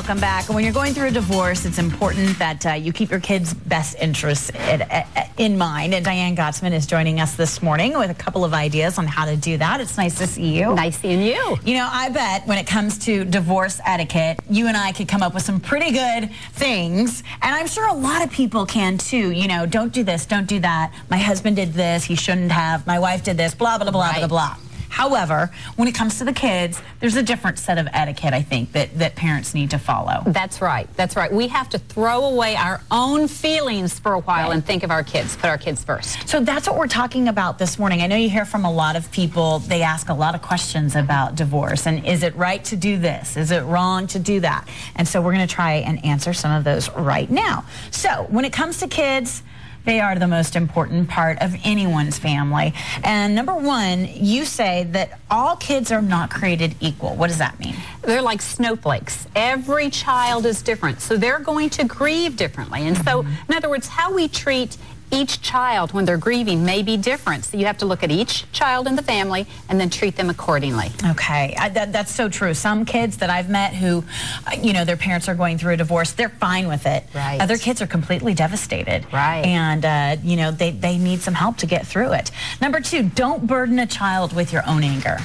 welcome back. When you're going through a divorce, it's important that you keep your kids' best interests in mind. And Diane Gottsman is joining us this morning with a couple of ideas on how to do that. It's nice to see you. Nice seeing you. You know, I bet when it comes to divorce etiquette, you and I could come up with some pretty good things. And I'm sure a lot of people can too. You know, don't do this, don't do that. My husband did this, he shouldn't have. My wife did this, blah, blah, blah, blah, blah, blah. However, when it comes to the kids, there's a different set of etiquette, I think, that parents need to follow. That's right. That's right. We have to throw away our own feelings for a while and think of our kids, put our kids first. So that's what we're talking about this morning. I know you hear from a lot of people, they ask a lot of questions about divorce. And is it right to do this? Is it wrong to do that? And so we're going to try and answer some of those right now. So when it comes to kids, they are the most important part of anyone's family. And number one, you say that all kids are not created equal. What does that mean? They're like snowflakes. Every child is different, so they're going to grieve differently. And so, in other words, how we treat each child when they're grieving may be different. So you have to look at each child in the family and then treat them accordingly. Okay, that's so true. Some kids that I've met who, you know, their parents are going through a divorce, they're fine with it. Right. Other kids are completely devastated. Right. And, you know, they need some help to get through it. Number two, don't burden a child with your own anger.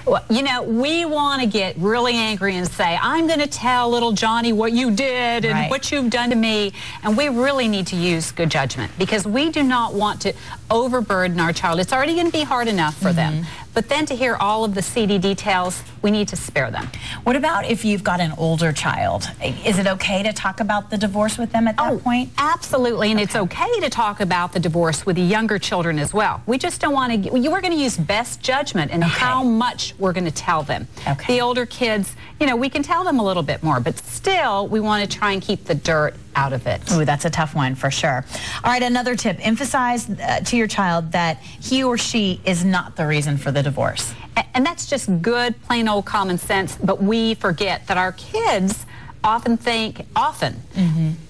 Well, you know, we want to get really angry and say, I'm going to tell little Johnny what you did and what you've done to me. And we really need to use good judgment because we do not want to overburden our child. It's already going to be hard enough for them. But then to hear all of the seedy details, we need to spare them. What about if you've got an older child? Is it okay to talk about the divorce with them at that point? Absolutely, and it's okay to talk about the divorce with the younger children as well. We just don't want to, we're going to use best judgment in how much we're going to tell them. The older kids, you know, we can tell them a little bit more, but still we want to try and keep the dirt out of it. Ooh, that's a tough one for sure. All right, another tip. Emphasize to your child that he or she is not the reason for the divorce. And that's just good, plain old common sense, but we forget that our kids often think,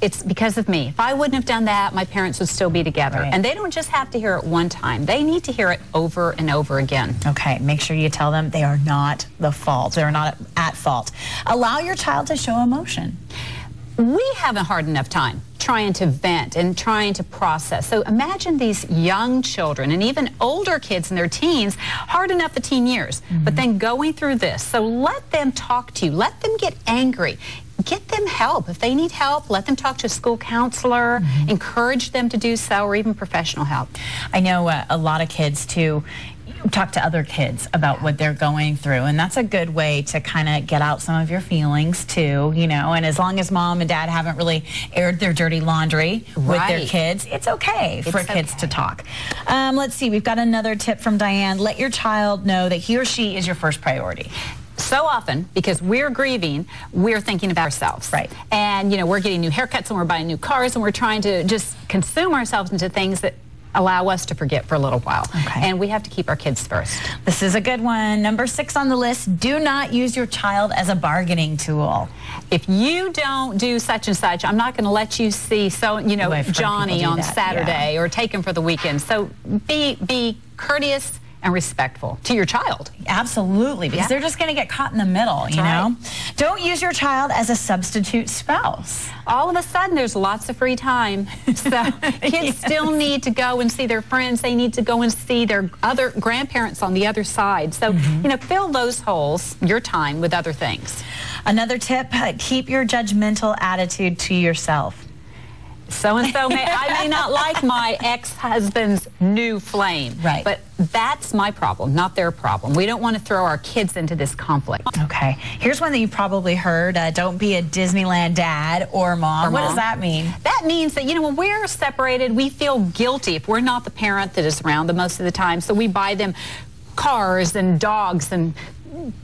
it's because of me. If I wouldn't have done that, my parents would still be together. And they don't just have to hear it one time. They need to hear it over and over again. Okay, make sure you tell them they are not the fault. They're not at fault. Allow your child to show emotion. We have a hard enough time trying to vent and trying to process. So imagine these young children and even older kids in their teens, hard enough the teen years, but then going through this. So let them talk to you. Let them get angry. Get them help. If they need help, let them talk to a school counselor, encourage them to do so, or even professional help. I know a lot of kids, too, talk to other kids about what they're going through, and that's a good way to kind of get out some of your feelings too, you know. And as long as mom and dad haven't really aired their dirty laundry with their kids, it's okay for kids to talk. Let's see, we've got another tip from Diane. Let your child know that he or she is your first priority. So often, because we're grieving, we're thinking about ourselves. And, you know, we're getting new haircuts and we're buying new cars and we're trying to just consume ourselves into things that allow us to forget for a little while. And we have to keep our kids first. This is a good one. Number 6 on the list, do not use your child as a bargaining tool. If you don't do such and such, I'm not going to let you see Johnny on Saturday or take him for the weekend. So be courteous and respectful to your child. Absolutely, because they're just going to get caught in the middle, you know? Don't use your child as a substitute spouse. All of a sudden, there's lots of free time. So kids still need to go and see their friends. They need to go and see their other grandparents on the other side. So, you know, fill those holes, your time, with other things. Another tip, keep your judgmental attitude to yourself. So-and-so I may not like my ex-husband's new flame. But that's my problem, not their problem. We don't want to throw our kids into this conflict. Okay. Here's one that you probably heard. Don't be a Disneyland dad or mom. What does that mean? That means that, you know, when we're separated, we feel guilty if we're not the parent that is around the most of the time. So we buy them cars and dogs and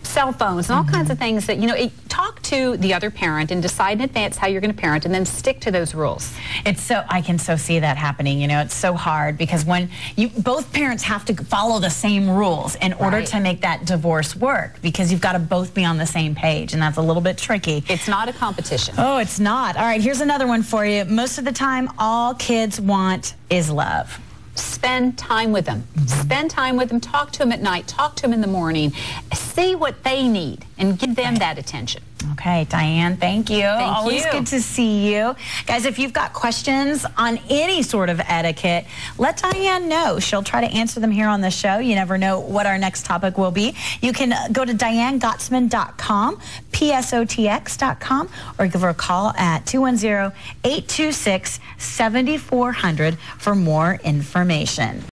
cell phones and all kinds of things that, you know, talk to the other parent and decide in advance how you're going to parent and then stick to those rules. I can so see that happening. You know, it's so hard because when both parents have to follow the same rules in order to make that divorce work, because you've got to both be on the same page, and that's a little bit tricky. It's not a competition. Oh, it's not. All right, here's another one for you. Most of the time, all kids want is love. Spend time with them. Spend time with them. Talk to them at night. Talk to them in the morning. see what they need and give them that attention. Okay, Diane, thank you. Always good to see you. Guys, if you've got questions on any sort of etiquette, let Diane know. She'll try to answer them here on the show. You never know what our next topic will be. You can go to DianeGottsman.com, PSOTX.com, or give her a call at 210-826-7400 for more information.